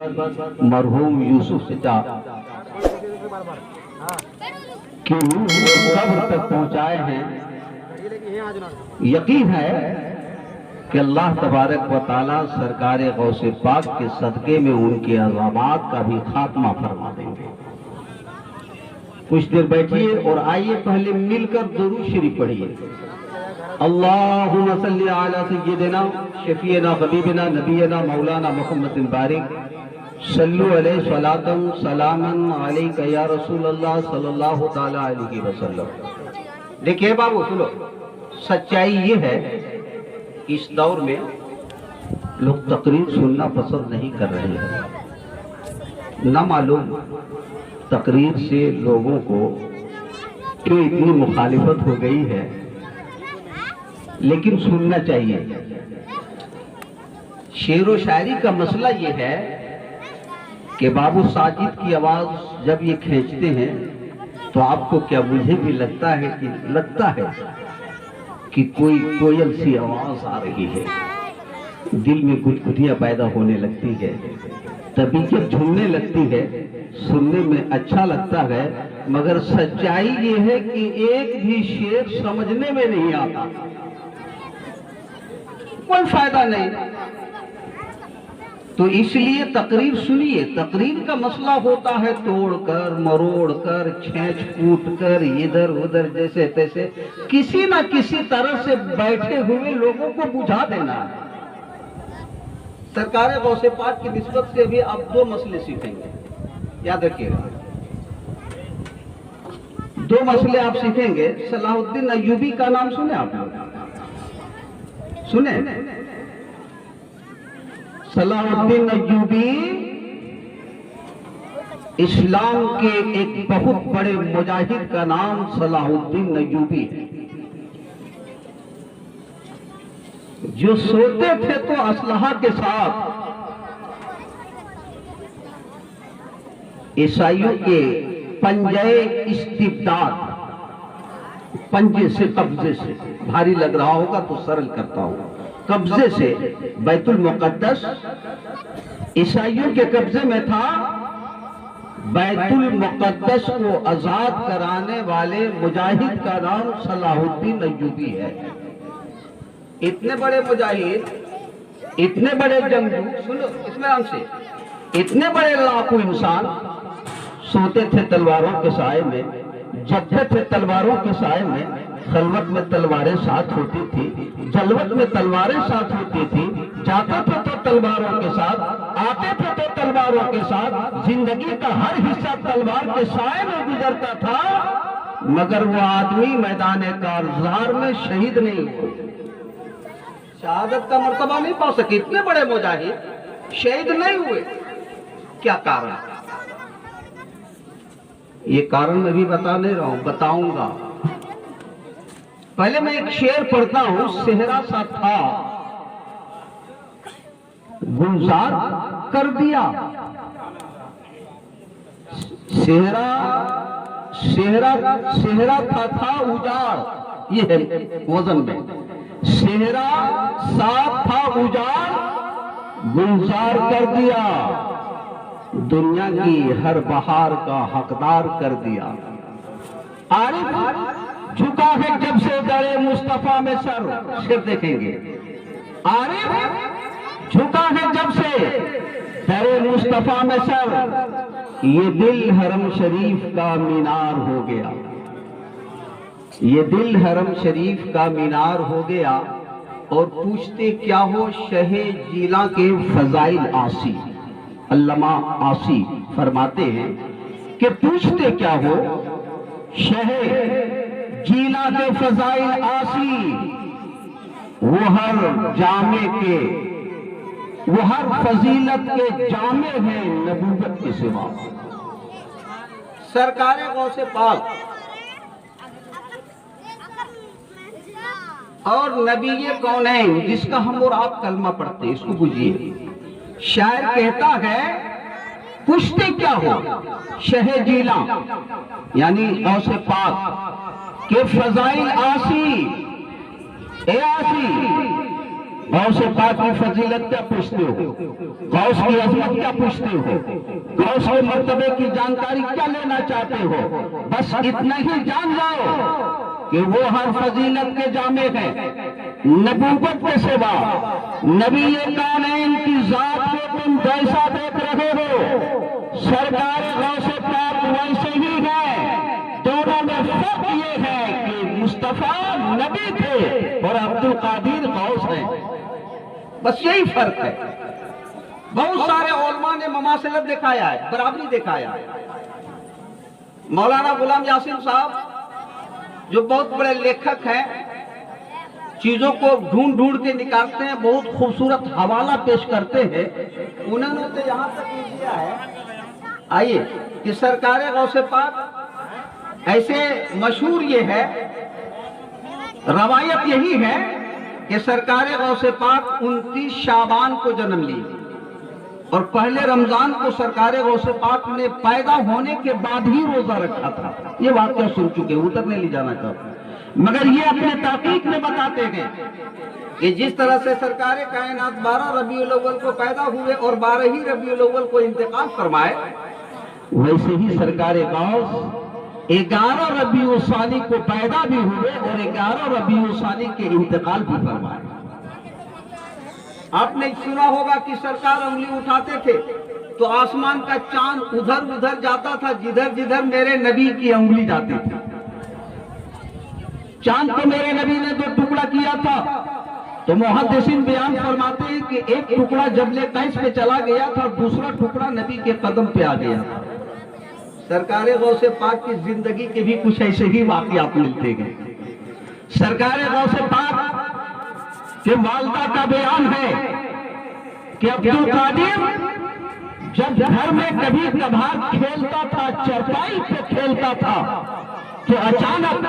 مرحوم یوسف چچا کی روح کو قبر تک پہنچائے ہیں۔ یقین ہے کہ اللہ تبارک و تعالیٰ سرکار غوث پاک کے صدقے میں ان کے عذابات کا بھی خاتمہ فرما دیں گے۔ کچھ دیر بیٹھیے اور آئیے پہلے مل کر درود شریف پڑھیے۔ اللہم صلی علی سیدنا شفیعنا حبیبنا نبینا مولانا محمد بارک صلو علیہ صلاۃ سلاما علیک یا رسول اللہ صلی اللہ تعالی علیہ وسلم۔ دیکھیے بابو سنو، سچائی یہ ہے کہ اس دور میں لوگ تقریر سننا پسند نہیں کر رہے ہیں۔ نہ معلوم تقریر سے لوگوں کو کیوں اتنی مخالفت ہو گئی ہے، لیکن سننا چاہیے۔ شعر و شاعری کا مسئلہ یہ ہے کہ بابو ساجد کی آواز جب یہ کھینچتے ہیں تو آپ کو کیا، مجھے بھی لگتا ہے کہ کوئی کوئل سی آواز آ رہی ہے، دل میں گدگدیاں پیدا ہونے لگتی ہے، طبیعت جھومنے لگتی ہے، سننے میں اچھا لگتا ہے، مگر سچائی یہ ہے کہ ایک بھی شعر سمجھنے میں نہیں آتا، کوئی فائدہ نہیں۔ تو اس لیے تقریر سنیے۔ تقریر کا مسئلہ ہوتا ہے توڑ کر مروڑ کر کھینچ کوٹ کر ادھر ادھر جیسے تیسے کسی نہ کسی طرح سے بیٹھے ہوئے لوگوں کو بجھا دینا۔ سرکار غوث پاک کی نسبت سے بھی آپ دو مسئلے سیکھیں گے، یاد رکھیے گا، دو مسئلے آپ سیکھیں گے۔ صلاح الدین ایوبی کا نام سنے آپ نے؟ سنے؟ صلاح الدین ایوبی اسلام کے ایک بہت بڑے مجاہد کا نام صلاح الدین ایوبی ہے، جو سوتے تھے تو اسلحہ کے ساتھ عیسائیوں کے پنجے استبداد، پنجے سے قبضے سے، بھاری لگ رہا ہوگا تو سرل کرتا ہوں، قبضے سے بیت المقدس عیسائیوں کے قبضے میں تھا، بیت المقدس کو آزاد کرانے والے مجاہد کا نام صلاح الدین ایوبی ہے۔ اتنے بڑے مجاہد، اتنے بڑے جنگجو، سنو اطمینان سے، اتنے بڑے لاکھوں انسان سوتے تھے تلواروں کے سائے میں، جگتے تھے تلواروں کے سائے میں، خلوت میں تلواریں ساتھ ہوتی تھی، جلوت میں تلواریں ساتھ ہوتی تھی، جاتے تھے تو تلواروں کے ساتھ، آتے تھے تو تلواروں کے ساتھ، زندگی کا ہر حصہ تلوار کے سائے میں گزرتا تھا، مگر وہ آدمی میدان کارزار میں شہید نہیں ہوئے، شہادت کا مرتبہ نہیں پا سکے۔ اتنے بڑے مجاہد شہید نہیں ہوئے، کیا کارن؟ یہ کارن میں بھی بتا نہیں رہا ہوں، بتاؤں گا۔ پہلے میں ایک شعر پڑھتا ہوں۔ صحرا سا تھا گلزار کر دیا، صحرا تھا اجاڑ، یہ ہے وزن میں، صحرا ساتھ تھا اجاڑ گلزار کر دیا، دنیا کی ہر بہار کا حقدار کر دیا۔ عارف جھکا ہے جب سے درے مصطفیٰ میں سر، شعر دیکھیں گے، عارف جھکا ہے جب سے درے مصطفیٰ میں سر، یہ دل حرم شریف کا مینار ہو گیا، یہ دل حرم شریف کا مینار ہو گیا۔ اور پوچھتے کیا ہو شہ جیلاں کے فضائل آسی، علامہ آسی فرماتے ہیں کہ پوچھتے کیا ہو شہ جیلاں کے فضائل آسی، وہ ہر جامع کے، وہ ہر فضیلت کے جامع ہیں نبوت کے سوا۔ سرکار غوث پاک اور نبی کونین، جس کا ہم اور آپ کلمہ پڑھتے ہیں، اس کو بجھیے۔ شاعر کہتا ہے پوچھتے کیا ہو شہ جیلاں یعنی غوث پاک کے فضائل آسی، اے آسی غوث پاک کی فضیلت کیا پوچھتے ہو؟ غوث کی عظمت کیا پوچھتے ہو؟ غوث کے مرتبے کی جانکاری کیا لینا چاہتے ہو؟ بس اتنا ہی جان جاؤ کہ وہ ہر فضیلت کے جامع ہیں، نبوت کے سوا نبی کونین کی ذات کو تم جیسا دیکھ رہے ہو سرکار غوث پاک ویسے ہی ہے، دونوں میں فرق یہ ہے کہ مصطفیٰ نبی تھے اور عبد القادر غوث ہیں، بس یہی فرق ہے۔ بہت سارے علماء نے مماثلت دکھایا ہے، برابری دکھایا ہے۔ مولانا غلام یاسین صاحب جو بہت بڑے لیکھک ہیں، چیزوں کو ڈھونڈ ڈھونڈ کے نکالتے ہیں، بہت خوبصورت حوالہ پیش کرتے ہیں، انہوں نے تو یہاں تک لکھا ہے، آئیے کہ سرکار غوث پاک ایسے مشہور یہ ہے، روایت یہی ہے کہ سرکار غوث پاک 29 شعبان کو جنم لی اور پہلے رمضان کو سرکار غوث پاک نے پیدا ہونے کے بعد ہی روزہ رکھا تھا۔ یہ واقعہ سن چکے، ادھر نہیں لے جانا چاہتا، مگر یہ اپنے تحقیق میں بتاتے ہیں کہ جس طرح سے سرکار کائنات 12 ربیع الاول کو پیدا ہوئے اور 12 ہی ربیع الاول کو انتقال فرمائے، ویسے ہی سرکار غوث 11 ربیع الثانی کو پیدا بھی ہوئے اور 11 ربیع الثانی کے انتقال بھی فرمائے۔ آپ نے سنا ہوگا کہ سرکار انگلی اٹھاتے تھے تو آسمان کا چاند ادھر ادھر جاتا تھا جدھر جدھر میرے نبی کی انگلی جاتی تھی۔ چاند کو میرے نبی نے 2 ٹکڑا کیا تھا تو محدثین بیان فرماتے ہیں کہ ایک ٹکڑا جبل قیس پہ چلا گیا تھا، دوسرا ٹکڑا نبی کے قدم پہ آ گیا۔ سرکار غوث پاک کی زندگی کے بھی کچھ ایسے ہی واقعات ملتے گئے۔ سرکار غوث پاک کہ والدہ کا بیان ہے کہ عبد القادر جب گھر میں کبھی کبھار کھیلتا تھا، چرپائی پہ کھیلتا تھا تو اچانک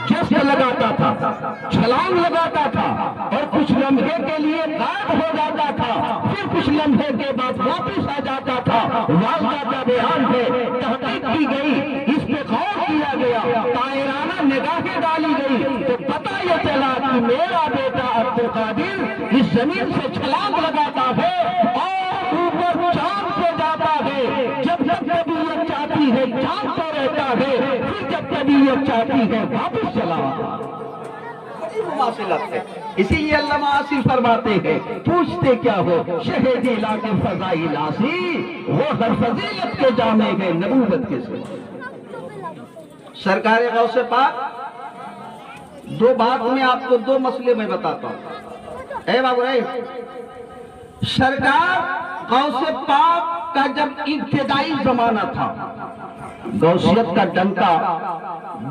جست لگاتا تھا، چھلانگ لگاتا تھا اور کچھ لمحے کے لیے غائب ہو جاتا تھا، پھر کچھ لمحے کے بعد واپس آ جاتا تھا۔ والدہ کا بیان ہے، تحقیق کی گئی، اس پہ غور کیا گیا، طائرانہ نگاہیں ڈالی گئی تو پتہ یہ چلا کہ میرا بیٹا عبد القادر اس زمین سے چھلانگ لگاتا ہے اور اوپر چاند پہ جاتا ہے، جب طبیعت چاہتی ہے چاند پہ رہتا ہے، پھر جب طبیعت چاہتی ہے واپس چلا آتا ہے۔ بڑی مماثلت ہے، اسی لیے علامہ آصف فرماتے ہیں، پوچھتے کیا ہو شہید علاقے فضائل آسی، وہ ہر فضیلت کے جامع گئے نبوت کے سوا۔ سرکار غوث پاک 2 بات میں آپ کو 2 مسئلے میں بتاتا ہوں۔ اے بابو رہے، سرکار غوث پاک کا جب ابتدائی زمانہ تھا، غوثیت کا ڈنکا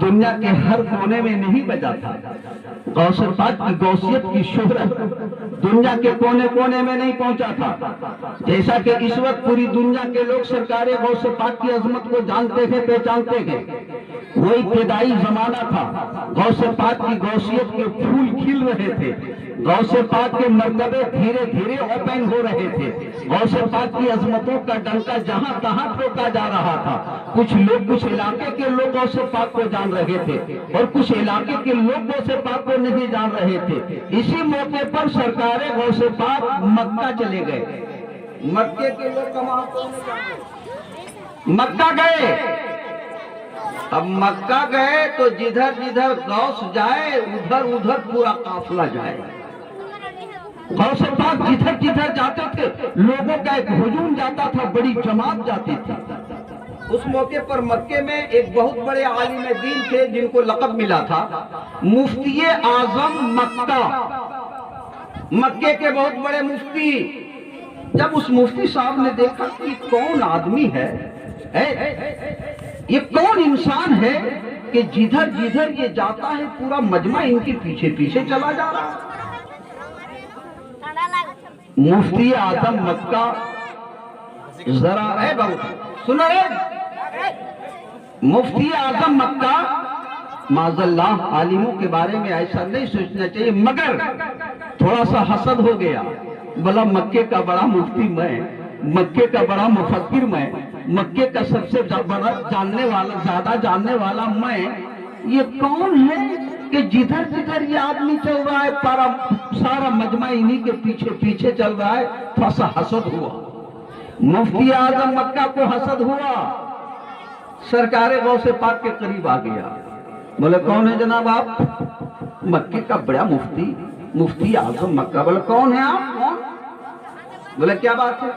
دنیا کے ہر کونے میں نہیں بجا تھا۔ غوث پاک کی غوثیت کی شہرت دنیا کے کونے کونے میں نہیں پہنچا تھا، جیسا کہ اس وقت پوری دنیا کے لوگ سرکار غوث پاک کی عظمت کو جانتے ہیں، پہچانتے ہیں۔ وہ ابتدائی زمانہ تھا، غوث پاک کی غوثیت کے پھول کھل رہے تھے، غوث پاک کے مرتبے دھیرے دھیرے اوپن ہو رہے تھے، غوث پاک کی عظمتوں کا ڈنکا جہاں تہاں ٹھوکا جا رہا تھا۔ کچھ لوگ، کچھ علاقے کے لوگ غوث پاک کو جان رہے تھے اور کچھ علاقے کے لوگ غوث پاک کو نہیں جان رہے تھے۔ اسی موقع پر سرکار غوث پاک مکہ چلے گئے۔ مکے کے لوگ کہاں مکہ گئے۔ اب مکہ گئے تو جدھر جدھر غوث جائے ادھر ادھر پورا قافلہ جائے۔ غوث پاک جدھر جدھر جاتے تھے لوگوں کا ایک ہجوم جاتا تھا، بڑی جماعت جاتی تھی۔ اس موقع پر مکے میں ایک بہت بڑے عالم دین تھے جن کو لقب ملا تھا مفتی اعظم مکہ، مکے کے بہت بڑے مفتی۔ جب اس مفتی صاحب نے دیکھا کہ کون آدمی ہے، یہ کون انسان ہے کہ جدھر جدھر یہ جاتا ہے پورا مجمع ان کے پیچھے پیچھے چلا جا رہا ہے۔ مفتی اعظم مکہ ذرا اے بابو سنو رے، مفتی اعظم مکہ معاذ اللہ عالموں کے بارے میں ایسا نہیں سوچنا چاہیے، مگر تھوڑا سا حسد ہو گیا، بلا مکے کا بڑا مفتی میں، مکے کا بڑا مفکر میں، مکے کا سب سے بڑا جاننے والا، زیادہ جاننے والا میں، یہ کون ہے کہ جدھر جدھر یہ آدمی چل رہا ہے سارا مجمع انہی کے پیچھے پیچھے چل رہا ہے، تھوڑا حسد ہوا، مفتی اعظم مکہ کو حسد ہوا، سرکار غوث پاک کے قریب آ گیا، بولے کون ہے جناب آپ؟ مکے کا بڑا مفتی اعظم مکہ۔ بولے کون ہے آپ؟ کون؟ بولے کیا بات ہے؟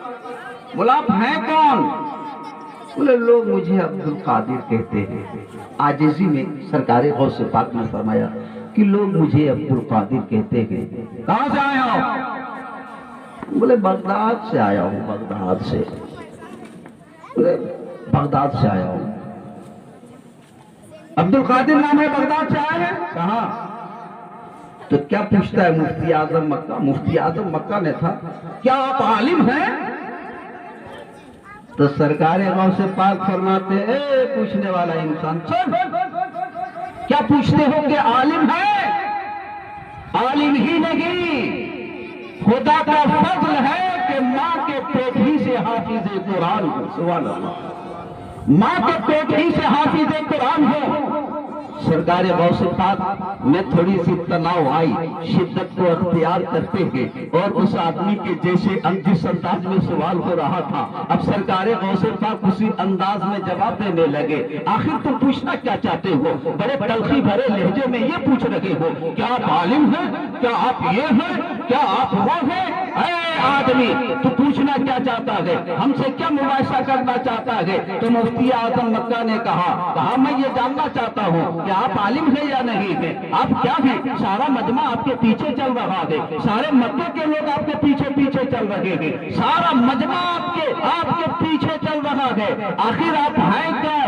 بولا آپ ہیں کون؟ بولے لوگ مجھے عبد القادر کہتے ہیں۔ عاجزی میں سرکار غوث پاک نے فرمایا کہ لوگ مجھے عبد القادر کہتے ہیں۔ کہاں سے آئے ہو؟ بولے بغداد سے آیا ہوں، بغداد سے۔ بولے بغداد سے آیا ہوں، عبد القادر نام ہے، بغداد سے آئے ہیں؟ کہاں؟ تو کیا پوچھتا ہے مفتی اعظم مکہ؟ مفتی اعظم مکہ نے تھا، کیا آپ عالم ہیں؟ تو سرکار غوث پاک فرماتے اے پوچھنے والا انسان، سن، کیا پوچھتے ہو کہ عالم ہے؟ عالم ہی نہیں، خدا کا فضل ہے کہ ماں کے پیٹ ہی سے حافظ قرآن ہو۔ سبحان اللہ، ماں کے پیٹ ہی سے حافظ قرآن ہو۔ سرکار غوث پاک میں تھوڑی سی تناؤ آئی، شدت کو اختیار کرتے ہیں، اور اس آدمی کے جیسے جس انداز میں سوال ہو رہا تھا، اب سرکار غوث پاک اسی انداز میں جواب دینے لگے۔ آخر تم پوچھنا کیا چاہتے ہو؟ بڑے تلخی بھرے لہجے میں یہ پوچھ رہے ہو، کیا آپ عالم ہیں؟ کیا آپ یہ ہیں؟ کیا آپ وہ ہیں؟ اے آدمی، تو پوچھنا کیا چاہتا ہے؟ ہم سے کیا مباحثہ کرنا چاہتا ہے؟ تو مفتی اعظم مکہ نے کہا میں یہ جاننا چاہتا ہوں کہ آپ عالم ہیں یا نہیں ہیں؟ آپ کیا ہیں؟ سارا مجمع آپ کے پیچھے چل رہا ہے، سارے مکے کے لوگ آپ کے پیچھے پیچھے چل رہے ہیں، سارا مجمع آپ کے پیچھے چل رہا ہے، آخر آپ ہیں کیا؟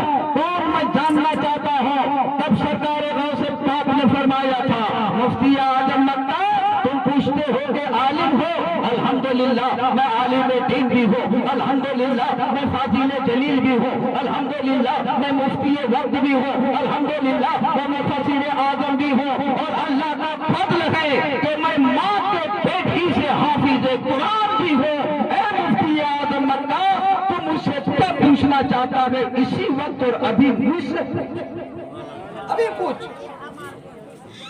اور میں جاننا چاہتا ہوں۔ تب سرکار غوث پاک نے فرمایا تھا، مفتی اعظم مکہ تم پوچھتے ہو کہ عالم ہو؟ الحمدللہ میں عالم دین بھی ہوں، الحمدللہ میں فاضل جلیل بھی ہوں، الحمدللہ میں مفتی وقت بھی ہوں، الحمدللہ میں مفسر اعظم بھی ہوں، اور اللہ کا فضل ہے کہ میں ماں کے پیٹ ہی سے حافظ قرآن بھی ہوں۔ اے مفتی اعظم مکہ، تم مجھ سے کیا پوچھنا چاہتا ہے اسی وقت اور ابھی مجھ سے ابھی پوچھ۔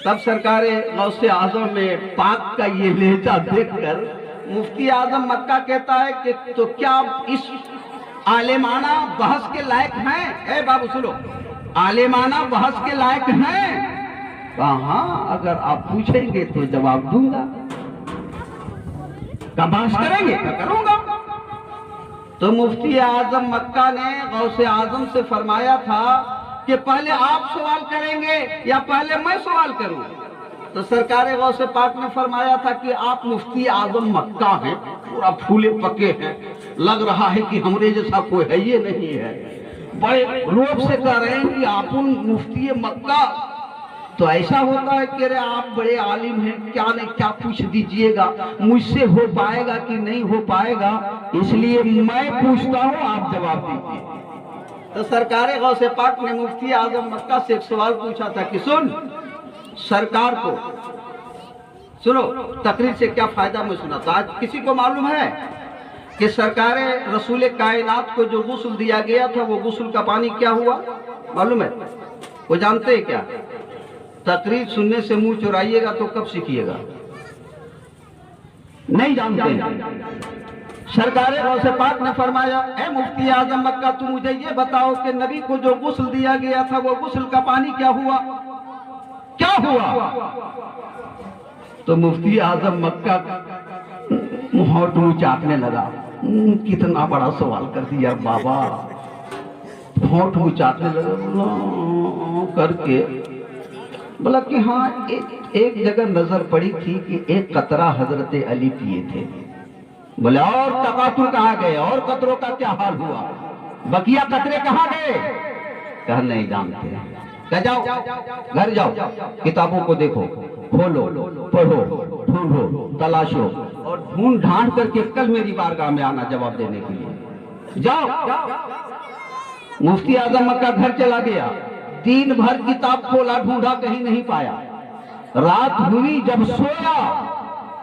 تب سرکار غوث اعظم میں پاک کا یہ لہجہ دیکھ کر مفتی اعظم مکہ کہتا ہے کہ تو کیا اس عالمانہ بحث کے لائق ہیں؟ اے بابو سنو، عالمانہ بحث کے لائق ہیں؟ کہا اگر آپ پوچھیں گے تو جواب دوں گا، کیا بحث کریں گے؟ کروں گا۔ تو مفتی اعظم مکہ نے غوث اعظم سے فرمایا تھا کہ پہلے آپ سوال کریں گے یا پہلے میں سوال کروں؟ تو سرکار غوث پاک نے فرمایا تھا کہ آپ مفتی اعظم مکہ ہیں، پورا پھولے پکے ہیں، لگ رہا ہے کہ ہمارے جیسا کوئی ہے یہ نہیں ہے، بڑے روب سے کہہ رہے ہیں کہ آپ مفتی مکہ۔ تو ایسا ہوتا ہے کہ آپ بڑے عالم ہیں، کیا نہیں کیا پوچھ دیجئے گا، مجھ سے ہو پائے گا کہ نہیں ہو پائے گا، اس لیے میں پوچھتا ہوں آپ جواب دیجئے۔ تو سرکار غوث پاک نے مفتی اعظم مکہ سے ایک سوال پوچھا تھا کہ سن، سرکار کو سنو، تقریر سے کیا فائدہ میں سنا تھا؟ آج کسی کو معلوم ہے کہ سرکار رسول کائنات کو جو غسل دیا گیا تھا وہ غسل کا پانی کیا ہوا؟ معلوم ہے؟ وہ جانتے ہیں کیا؟ تقریر سننے سے منہ چرائیے گا تو کب سیکھیے گا؟ نہیں جانتے۔ سرکار غوث پاک نے فرمایا اے مفتی اعظم مکہ تو مجھے یہ بتاؤ کہ نبی کو جو غسل دیا گیا تھا وہ غسل کا پانی کیا ہوا؟ کیا ہوا؟ تو مفتی اعظم مکہ ہونٹ منہ چاٹنے لگا، کتنا بڑا سوال کر دیا بابا، ہونٹ منہ چاٹنے لگا کر کے بولا کہ ہاں ایک جگہ نظر پڑی تھی کہ ایک قطرہ حضرت علی پیے تھے۔ بولے اور تقاطر کہاں گئے؟ اور قطروں کا کیا حال ہوا؟ بقیہ قطرے کہاں گئے؟ کہا نہیں جانتے۔ کہا جاؤ گھر جاؤ، کتابوں کو دیکھو، کھولو، پڑھو، ڈھونڈو، تلاشو، اور ڈھونڈ ڈھانڈ کر کے کل میری بارگاہ میں آنا جواب دینے کے لیے۔ جاؤ۔ مفتی اعظم مکہ گھر چلا گیا، دن بھر کتاب کھولا، ڈھونڈا، کہیں نہیں پایا۔ رات ہوئی جب سویا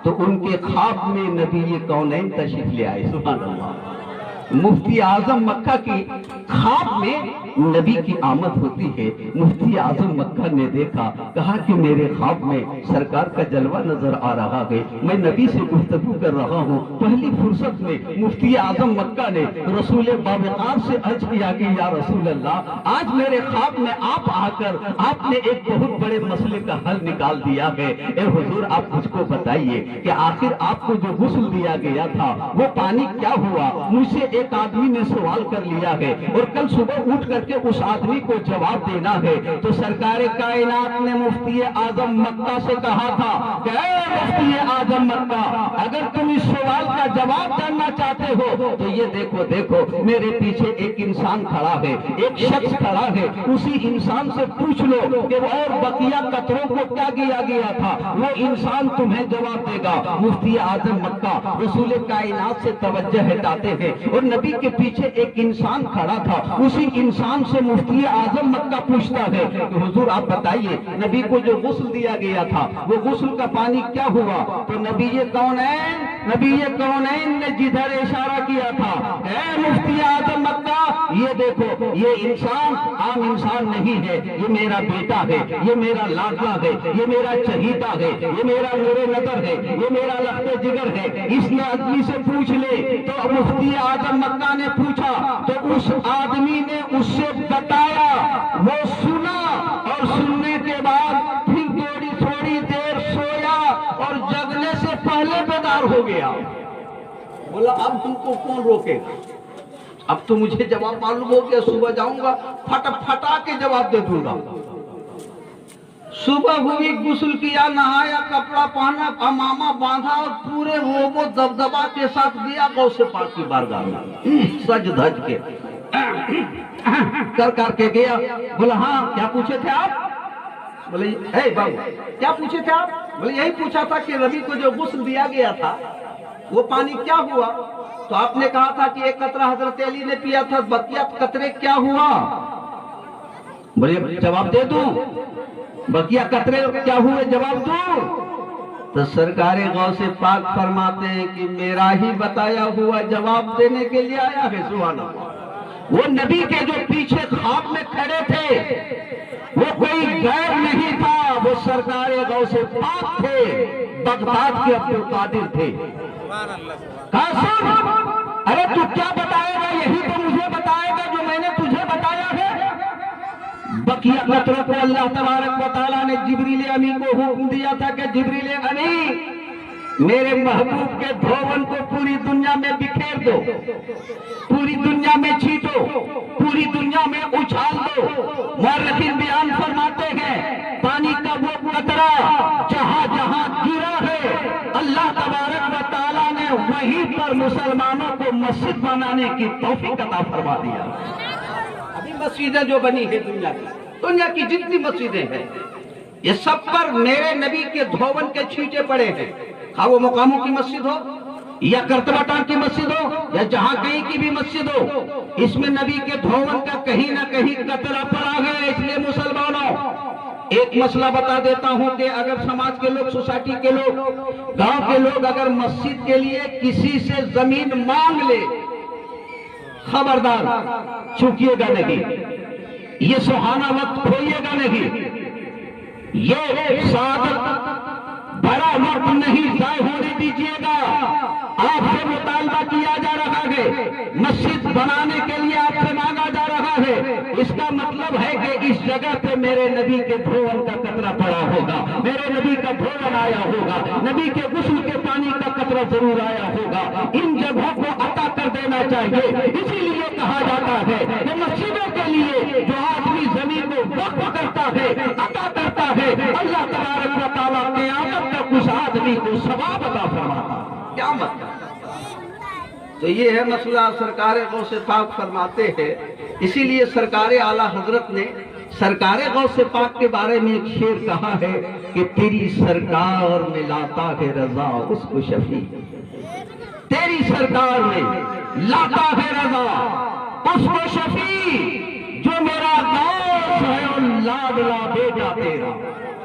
تو ان کے خواب میں نبی کونین تشریف لے آئے۔ سبحان اللہ۔ مفتی اعظم مکہ کی خواب میں نبی کی آمد ہوتی ہے، مفتی اعظم مکہ نے دیکھا، کہا کہ میرے خواب میں سرکار کا جلوہ نظر آ رہا ہے، میں نبی سے گفتگو کر رہا ہوں۔ پہلی فرصت میں مفتی اعظم مکہ نے رسول باوقار سے عرض کیا کہ یا رسول اللہ، آج میرے خواب میں آپ آ کر آپ نے ایک بہت بڑے مسئلے کا حل نکال دیا ہے۔ اے حضور آپ مجھ کو بتائیے کہ آخر آپ کو جو غسل دیا گیا تھا وہ پانی کیا ہوا؟ مجھ سے ایک آدمی نے سوال کر لیا ہے اور کل صبح اٹھ کر کے اس آدمی کو جواب دینا ہے۔ تو سرکار کائنات نے مفتی اعظم مکہ سے کہا تھا کہ اے مفتی اعظم مکہ، اگر تم اس سوال کا جواب جاننا چاہتے ہو تو یہ دیکھو میرے پیچھے ایک انسان کھڑا ہے، ایک شخص کھڑا ہے، اسی انسان سے پوچھ لو کہ اور بقیہ قطروں کو کیا کیا گیا تھا، وہ انسان تمہیں جواب دے گا۔ مفتی اعظم مکہ رسول کائنات سے توجہ ہٹاتے ہیں اور نبی کے پیچھے ایک انسان کھڑا تھا، اسی انسان سے مفتی اعظم مکہ پوچھتا ہے کہ حضور آپ بتائیے نبی کو جو غسل دیا گیا تھا وہ غسل کا پانی کیا ہوا؟ تو نبی کونین نے جدھر اشارہ کیا تھا، اے مفتی اعظم مکہ یہ دیکھو، یہ انسان عام انسان نہیں ہے، یہ میرا بیٹا ہے، یہ میرا لاڈلا ہے، یہ میرا چہیتا ہے، یہ میرا نور نظر ہے، یہ میرا لخت جگر ہے، اس نے آدمی سے پوچھ لے۔ تو مفتی اعظم مکہ نے پوچھا تو اس آدمی نے اس سے بتایا، وہ سنا اور سننے کے بعد پھر تھوڑی دیر سویا اور جگنے سے پہلے بیدار ہو گیا۔ بولا اب تم کو کون روکے گا؟ اب تو مجھے جواب معلوم ہو گیا، صبح جاؤں گا پھٹا کے جواب دے دوں گا۔ صبح ہوئی، غسل کیا، نہایا، کپڑا پہنا، امامہ باندھا اور پورے روب و دبدبا کے ساتھ گیا غوث پاک کی بارگاہ میں، سج دھج کے کر کے گیا۔ بولا ہاں کیا پوچھے تھے آپ؟ بولے اے بابو کیا پوچھے تھے آپ؟ بولے یہی پوچھا تھا کہ نبی کو جو غسل دیا گیا تھا وہ پانی کیا ہوا؟ تو آپ نے کہا تھا کہ ایک قطرہ حضرت علی نے پیا تھا، بقیہ قطرے کیا ہوا؟ بولے جواب دے دوں؟ بقیہ قطرے کیا ہوئے جواب دوں؟ تو سرکار غوث پاک فرماتے ہیں کہ میرا ہی بتایا ہوا جواب دینے کے لیے آیا ہے۔ سبحان اللہ۔ وہ نبی کے جو پیچھے خواب میں کھڑے تھے وہ کوئی غیر نہیں تھا، وہ سرکار غوث پاک تھے، بغداد کے عبد القادر تھے۔ ارے تو کیا بتائے گا؟ یہی تو مجھے بتائے گا جو میں نے تجھے بتایا ہے۔ بقیہ قطروں کو اللہ تبارک و تعالیٰ نے جبریل امی کو حکم دیا تھا کہ جبریل امی میرے محبوب کے دھون کو پوری دنیا میں بکھیر دو، پوری دنیا میں چھینٹو، پوری دنیا میں اچھال دو۔ مورخین بیان فرماتے ہیں پانی کا وہ قطرہ جہاں جہاں گرا ہے اللہ تبارک و تعالیٰ نے وہیں پر مسلمانوں کو مسجد بنانے کی توفیق عطا فرما دیا۔ ابھی مسجدیں جو بنی ہے دنیا کی جتنی مسجدیں ہیں یہ سب پر میرے نبی کے دھون کے چھینٹے پڑے ہیں، خواہ وہ مقاموں کی مسجد ہو یا کرتبٹان کی مسجد ہو یا جہاں کہیں کی بھی مسجد ہو، اس میں نبی کے دھون کا کہیں نہ کہیں قطرہ پڑا ہے۔ اس لیے مسلمانوں ایک مسئلہ بتا دیتا ہوں کہ اگر سماج کے لوگ، سوسائٹی کے لوگ، گاؤں کے لوگ اگر مسجد کے لیے کسی سے زمین مانگ لے، خبردار چوکیے گا نہیں، یہ سہانا وقت کھوئیے گا نہیں، یہ سعادت بڑا وقت نہیں ضائع ہونے دیجیے گا۔ آپ سے مطالبہ کیا جا رہا ہے، مسجد بنانے کے لیے آپ سے مانگا جا رہا ہے، اس کا مطلب ہے کہ اس جگہ پہ میرے نبی کے دھون کا قطرہ پڑا ہوگا، میرے نبی کا دھون آیا ہوگا، نبی کے غسل کے پانی کا قطرہ ضرور آیا ہوگا۔ ان جگہوں کو عطا کر دینا چاہیے۔ اسی لیے کہا جاتا ہے کہ مسجدوں کے لیے جو آدمی زمین کو وقف کرتا ہے، عطا کرتا ہے، اللہ تبارک و تعالیٰ قیامت تک اس آدمی کو ثواب عطا فرماتا ہے۔ قیامت تو یہ ہے مسئلہ سرکار غوث پاک فرماتے ہیں۔ اسی لیے سرکار اعلیٰ حضرت نے سرکار غوث پاک کے بارے میں ایک شعر کہا ہے کہ تیری سرکار میں لاتا ہے رضا اس کو شفیع، تیری سرکار میں لاتا ہے رضا اس کو شفیع، جو میرا غوث ہے اور لاڈلا بیٹا تیرا،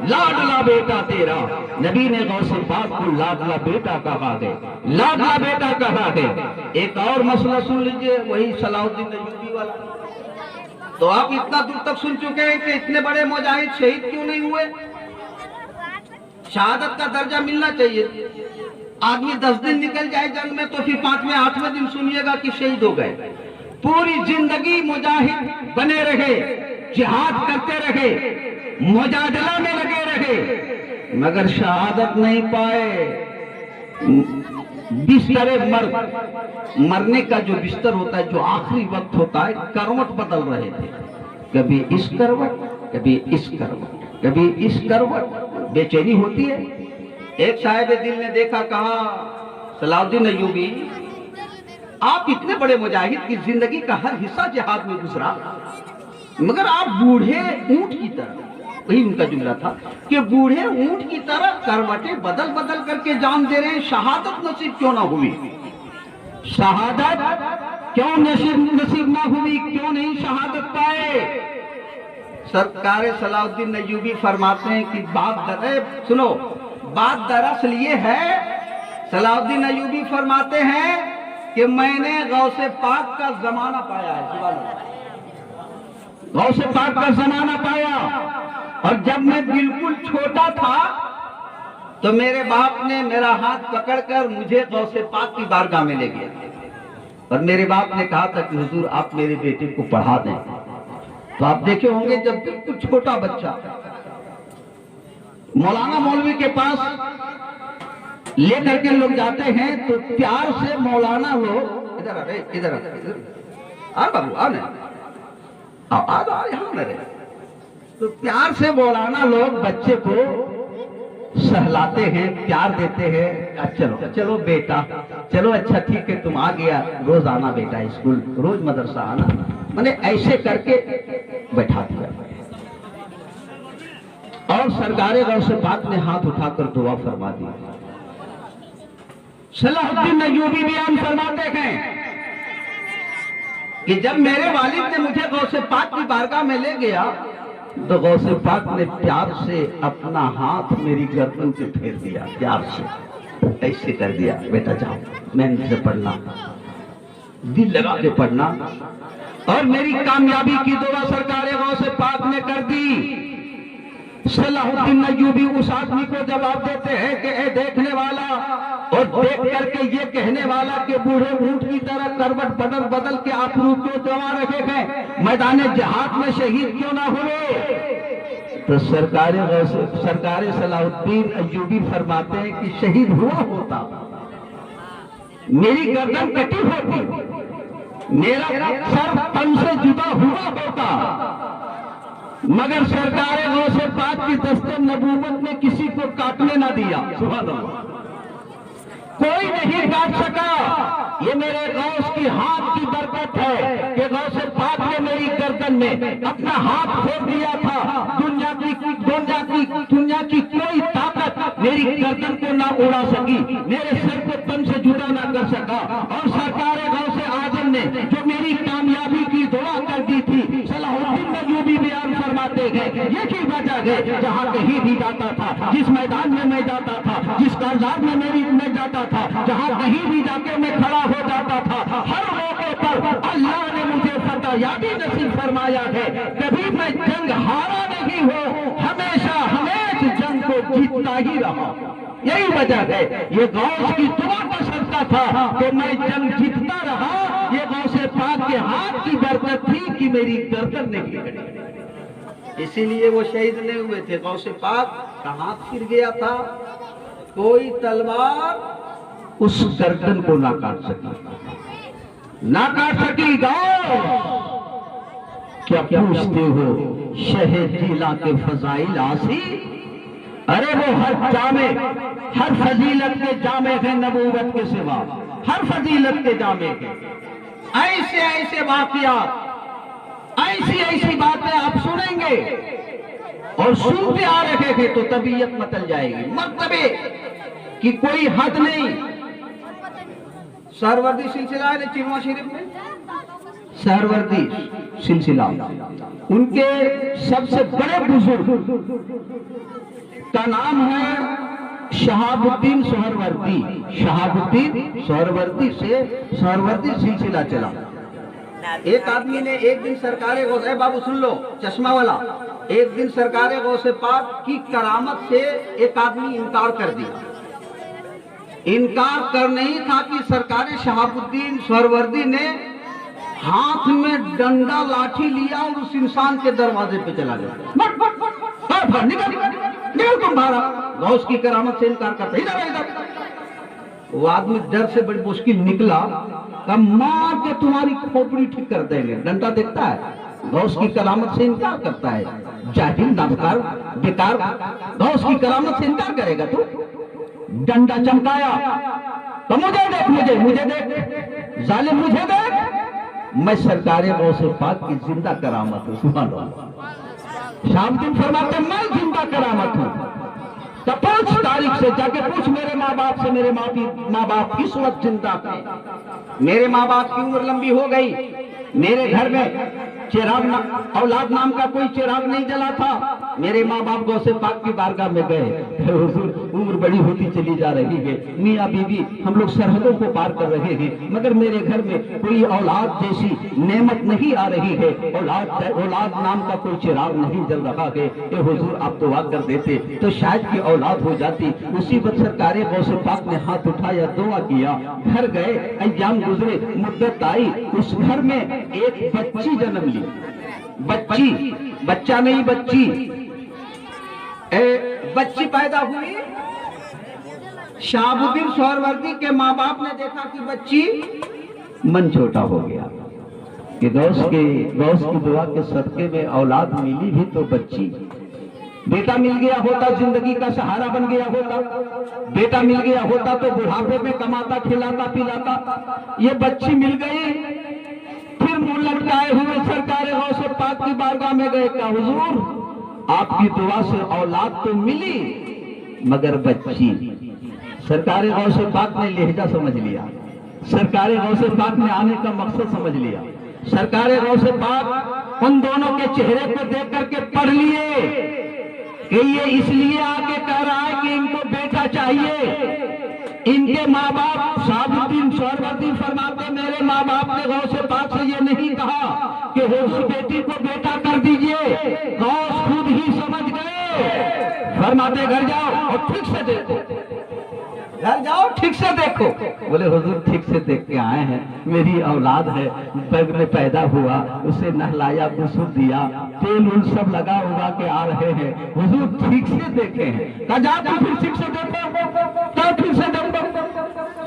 لاڈلا بیٹا تیرا۔ نبی نے غوث پاک کو لاڈلا بیٹا کہا ہے، لاڈلا بیٹا کہا ہے۔ ایک اور مسئلہ سن لیجئے، وہی صلاح الدین ایوبی والا۔ تو آپ اتنا دور تک سن چکے ہیں کہ اتنے بڑے مجاہد شہید کیوں نہیں ہوئے؟ شہادت کا درجہ ملنا چاہیے. آدمی 10 دن نکل جائے جنگ میں تو پھر 5ویں 8ویں دن سنیے گا کہ شہید ہو گئے. پوری زندگی مجاہد بنے رہے, جہاد کرتے رہے, مجادلہ میں لگے رہے, مگر شہادت نہیں پائے. بستر مرنے کا جو بستر ہوتا ہے, جو آخری وقت ہوتا ہے, کروٹ بدل رہے تھے. کبھی اس کروٹ, کبھی اس کروٹ, کبھی اس کروٹ. بے چینی ہوتی ہے. ایک صاحب دل نے دیکھا, کہا صلاح الدین ایوبی, آپ اتنے بڑے مجاہد کی زندگی کا ہر حصہ جہاد میں گزرا, مگر آپ بوڑھے اونٹ کی طرح, وہی ان کا جملہ تھا کہ بوڑھے اونٹ کی طرح کروٹیں بدل بدل کر کے جان دے رہے ہیں, شہادت نصیب کیوں نہ ہوئی؟ شہادت کیوں نصیب نہ ہوئی؟ کیوں نہیں شہادت پائے؟ سرکار صلاح الدین ایوبی فرماتے ہیں کہ بات دراصل یہ ہے, صلاح الدین ایوبی فرماتے ہیں کہ میں نے غوث پاک کا زمانہ پایا ہے. سبحان اللہ, غوث پاک کا زمانہ پایا. اور جب میں بالکل چھوٹا تھا تو میرے باپ نے میرا ہاتھ پکڑ کر مجھے غوث پاک کی بارگاہ میں لے گیا, اور میرے باپ نے کہا تھا کہ حضور آپ میرے بیٹے کو پڑھا دیں. تو آپ دیکھے ہوں گے, جب بالکل چھوٹا بچہ مولانا مولوی کے پاس لے کر کے لوگ جاتے ہیں تو پیار سے مولانا لوگ ادھر ادھر تو پیار سے مولانا لوگ بچے کو سہلاتے ہیں, پیار دیتے ہیں. چلو چلو بیٹا, چلو اچھا ٹھیک ہے, تم آ گیا, روز آنا بیٹا اسکول, روز مدرسہ آنا. میں نے ایسے کر کے بیٹھا دیا. اور سرکار غوث پاک نے ہاتھ اٹھا کر دعا فرما دی. صلاح الدین ایوبی بیان فرماتے ہیں کہ جب میرے والد نے مجھے غوث پاک کی بارگاہ میں لے گیا تو غوث پاک نے پیار سے اپنا ہاتھ میری گردن پہ پھیر دیا, پیار سے ایسے کر دیا, بیٹا جاؤ محنت سے پڑھنا, دل لگا کے پڑھنا. اور میری کامیابی کی دعا سرکار غوث پاک نے کر دی. صلاح الدین ایوبی اس آدمی کو جواب دیتے ہیں کہ اے دیکھنے والا, اور دیکھ کر کے یہ کہنے والا کہ بوڑھے اونٹ کی طرح کروٹ بدل بدل کے آپ روح کیوں جما رکھے ہیں, میدان جہاد میں شہید کیوں نہ ہوئے؟ تو سرکار صلاح الدین ایوبی فرماتے ہیں کہ شہید ہوا ہوتا, میری گردن کٹی ہوتی, میرا سر تن سے جدا ہوا ہوتا, مگر سرکار غوث پاک کی دست نبوت نے کسی کو کاٹنے نہ دیا. سبحان اللہ, کوئی نہیں کاٹ سکا. یہ میرے غوث کی ہاتھ کی برکت ہے کہ غوث پاک نے میری گردن میں اپنا ہاتھ پھیر دیا تھا. دنیا کی کوئی طاقت میری گردن کو نہ اڑا سکی, میرے سر کو تن سے جدا نہ کر سکا. اور سرکار غوث اعظم نے جو میری کامیابی کی دعا کر دی تھی, صلاح الدین ایوبی بیان فرماتے ہیں یہی وجہ ہے جہاں کہیں بھی جاتا تھا, جس میدان میں میں جاتا تھا, جس کارزار میں میں جاتا تھا, جہاں کہیں بھی جا کے میں کھڑا ہو جاتا تھا, ہر موقع پر اللہ نے مجھے فتح یابی نصیب فرمایا ہے. کبھی میں جنگ ہارا نہیں ہوں, ہمیشہ جنگ کو جیتتا ہی رہا. یہی وجہ ہے, یہ غوث کی دعا کا صدقہ تھا کہ میں جنگ جیتتا رہا. یہ غوث پاک کے ہاتھ کی برکت تھی کہ میری گردن نہیں کٹی, اسی لیے وہ شہید نہیں ہوئے تھے. غوث پاک کا ہاتھ پھر گیا تھا, کوئی تلوار اس گردن کو نہ کاٹ سکی. گاؤ کیا پوچھتے ہو شہد جیلا کے فضائل آسی, ارے وہ ہر جامع, ہر فضیلت کے جامع ہے نبوت کے سوا, ہر فضیلت کے جامع ہے. ایسے ایسے واقعات, ایسی ایسی باتیں آپ سنیں گے اور سنتے آ رہے ہیں تو طبیعت متل جائے گی. مرتبے کی کوئی حد نہیں. سہروردی سلسلہ ہے چنوا شریف میں, سہروردی سلسلہ, ان کے سب سے بڑے بزرگ کا نام ہے شہاب الدین سہروردی. شہاب الدین سہروردی سے سہروردی سلسلہ چلا. ایک آدمی نے ایک دن سرکار غوث بابو سن لو چشمہ والا، ایک دن سرکار غوث پاک کی کرامت سے ایک آدمی انکار کر دیا۔ انکار کر نہیں تھا کہ سرکار شہاب الدین سہروردی نے ہاتھ میں ڈنڈا لاٹھی لیا اور اس انسان کے دروازے پہ چلا گیا۔ نکل تم بھارا، غوث کی کرامت سے انکار کرتا، ادھر۔ وہ آدمی ڈر سے بڑی مشکل نکلا، کہا مار کے تمہاری کھوپڑی ٹھیک کر دیں گے۔ ڈنڈا دیکھتا ہے، غوث کی کرامت سے انکار کرتا ہے، جاہل نابکار بیکار، غوث کی کرامت سے انکار کرے گا تو؟ ڈنڈا چمکایا تو مجھے دیکھ، مجھے دیکھ ظالم، مجھے دیکھ، میں سرکار غوث پاک کی زندہ کرامت ہوں۔ سبحان اللہ۔ شام دن فرماتے میں زندہ کرامت ہوں۔ تو پوچھ تاریخ سے جا کے پوچھ میرے ماں باپ سے، میرے ماں باپ کس وقت زندہ تھے؟ میرے ماں باپ کی عمر لمبی ہو گئی، میرے گھر میں چراغ اولاد نام کا کوئی چراغ نہیں جلا تھا۔ میرے ماں باپ غوث پاک کی بارگاہ میں گئے، حضور عمر بڑی ہوتی چلی جا رہی ہے، میاں بیوی ہم لوگ سرحدوں کو پار کر رہے ہیں، مگر میرے گھر میں کوئی اولاد جیسی نعمت نہیں آ رہی ہے، اولاد نام کا کوئی چراغ نہیں جل رہا ہے۔ اے حضور آپ دعا کر دیتے تو شاید کہ اولاد ہو جاتی۔ اسی وقت سرکار غوث پاک نے ہاتھ اٹھایا، دعا کیا، گھر گئے، ایام گزرے، مدت آئی، اس گھر میں ایک بچی جنم لی۔ بچی، بچہ نہیں بچی، بچی پیدا ہوئی۔ شہاب الدین سہروردی کے ماں باپ نے دیکھا کہ بچی من چھوٹا ہو گیا، کہ غوث کی دعا کے صدقے میں اولاد ملی بھی تو بچی، بیٹا مل گیا ہوتا زندگی کا سہارا بن گیا ہوتا، بیٹا مل گیا ہوتا تو بڑھاپے میں کماتا کھلاتا پلاتا، یہ بچی مل گئی۔ پھر منہ لٹکائے ہوئے سرکار غوث پاک کی بارگاہ میں گئے، کہ حضور آپ کی دعا سے اولاد تو ملی مگر بچی۔ سرکار غوث پاک نے لہجہ سمجھ لیا، سرکار غوث پاک نے آنے کا مقصد سمجھ لیا۔ سرکار غوث پاک ان دونوں کے چہرے کو دیکھ کر کے پڑھ لیے کہ یہ اس لیے آگے کہہ رہا ہے کہ ان کو بیٹا چاہیے۔ ان کے ماں باپ شہاب الدین سہروردی فرماتے میرے ماں باپ نے غوث پاک سے یہ نہیں کہا کہ اس بیٹی کو بیٹا کر دیجئے، غوث خود ہی سمجھ گئے۔ فرماتے گھر جاؤ اور ٹھیک سے دیکھو، گھر جاؤ ٹھیک سے دیکھو۔ بولے حضور ٹھیک سے دیکھ کے آئے ہیں، میری اولاد ہے، پیٹ میں پیدا ہوا، اسے نہلایا غسل دیا، تیل ان سب لگا ہوا کے آ رہے ہیں، حضور ٹھیک سے دیکھے ہیں۔ کہا جا تو پھر ٹھیک سے دیکھو، تو ٹھیک سے دیکھو۔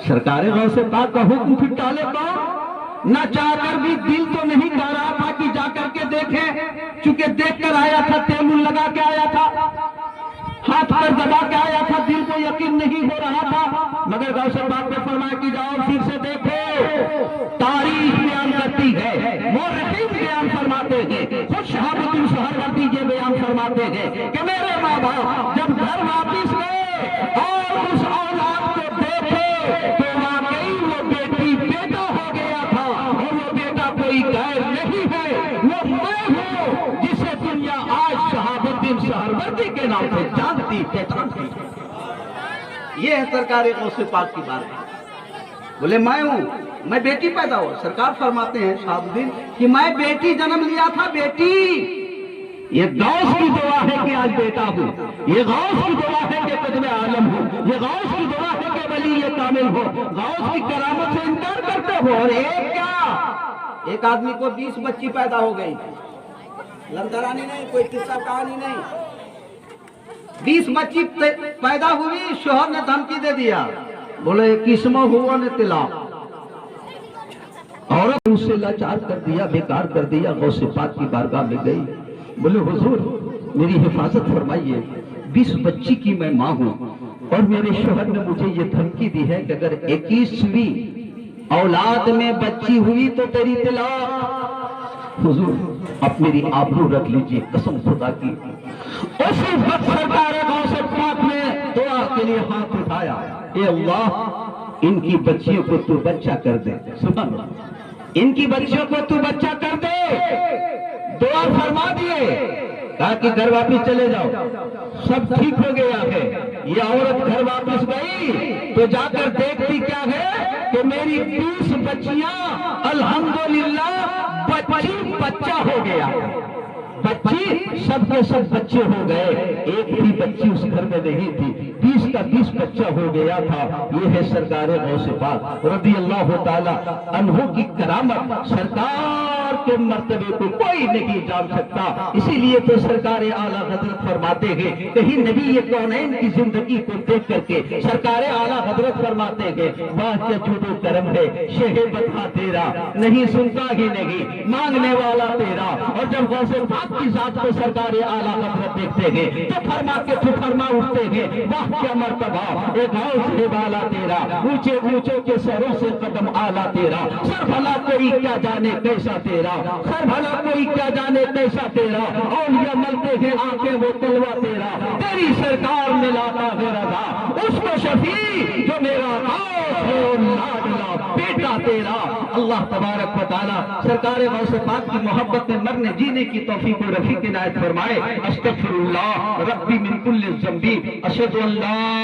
سرکار غوث پاک کا حکم پھر ٹالے کون؟ نہ چاہ کر بھی دل تو نہیں کہہ رہا تھا کہ جا کر کے دیکھیں، چونکہ دیکھ کر آیا تھا، تیل لگا کے آیا تھا، ہاتھ پر دبا کے آیا تھا، دل کو یقین نہیں ہو رہا تھا، مگر غوث پاک نے فرمایا کہ جاؤ پھر سے دیکھو۔ تاریخ بیان کرتی ہے، مورخین بیان فرماتے ہیں، خود شہاب الدین سہروردی یہ بیان فرماتے ہیں کہ میرے ماں باپ جب گھر واپس گئے اور اس اولاد کو دیکھے تو واقعی وہ بیٹی بیٹا ہو گیا تھا، اور وہ بیٹا کوئی غیر نہیں ہے، وہ میں ہوں جسے دنیا آج شہاب الدین سہروردی کے نام سے جانتی پہچانتی۔ یہ ہے سرکار غوث پاک کی بات۔ بولے میں ہوں، میں بیٹی پیدا ہوا۔ سرکار فرماتے ہیں شہاب الدین کہ میں بیٹی جنم لیا تھا، بیٹی۔ یہ غوث کی دعا ہے کہ آج بیٹا ہوں، یہ غوث کی دعا ہے کہ قطب عالم ہوں، یہ غوث کی دعا ہے کہ ولی کامل ہو۔ غوث کی کرامت سے انکار کرتے ہو، اور ایک کیا، ایک آدمی کو 20 بچی پیدا ہو گئی، لندرانی نہیں، کوئی قصہ کہانی نہیں، 20 بچی پیدا ہوئی، شوہر نے دھمکی دے دیا، بولے 21واں ہوا نے طلاق۔ عورت اس سے لاچار کر دیا، بیکار کر دیا، غوث پاک کی بارگاہ میں گئی، بولے حضور میری حفاظت فرمائیے، 20 بچی کی میں ماں ہوں، اور میرے شوہر نے مجھے یہ دھمکی دی ہے کہ اگر 21ویں اولاد میں بچی ہوئی تو تیری طلاق۔ حضور آپ میری آبرو رکھ لیجئے، قسم خدا کی۔ اسی وقت سرکار غوث پاک نے دعا کے لیے ہاتھ اٹھایا، اے اللہ ان کی بچیوں کو تو بچہ کر دے، سبحان اللہ، ان کی بچیوں کو تو بچہ کر دے۔ دعا فرما دیے، کہا کہ گھر واپس چلے جاؤ، سب ٹھیک ہو گیا ہے۔ یہ عورت گھر واپس گئی تو جا کر دیکھتی کیا ہے کہ میری 20 بچیاں الحمدللہ بچی سب کے سب بچے ہو گئے، ایک بھی بچی اس گھر میں نہیں تھی، 20 کا 20 بچہ ہو گیا تھا۔ یہ ہے سرکار غوث پاک رضی اللہ تعالی عنہ کی کرامت، سرکار کے مرتبے کو کوئی نہیں جان سکتا۔ اسی لیے تو سرکار اعلیٰ حضرت فرماتے ہیں، کہیں نبی یہ کونین کی زندگی کو دیکھ کر کے سرکار اعلیٰ حضرت فرماتے ہیں، واہ کیا جود و کرم ہے، شہ بتا تیرا، نہیں سنتا ہی نہیں، مانگنے والا تیرا۔ اور جب غوث پاک کی ذات کو سرکار اعلیٰ حضرت دیکھتے ہیں تو فرما کے فرما اٹھتے ہیں، واہ کیا مرتبہ، ایک غوث ہے بالا تیرا، اونچے اونچوں کے سروں سے قدم آلہ تیرا، سر بھلا کوئی کیا جانے کیسا تیرا، سر بھلا کوئی کیا جانے کیسا تیرا، اولیاء ملتے ہیں آنکھیں وہ تلوا تیرا، تیری سرکار میں لاتا ہے رضا، اس کو شفیع جو میرا غوث ہے اور لاڈلا بیٹا تیرا۔ اللہ تبارک و تعالی سرکار غوث پاک کی محبت میں مرنے جینے کی توفیق و رفیق عنایت فرمائے۔ استغفر اللہ ربی من کل ذنب، اشہد ان لا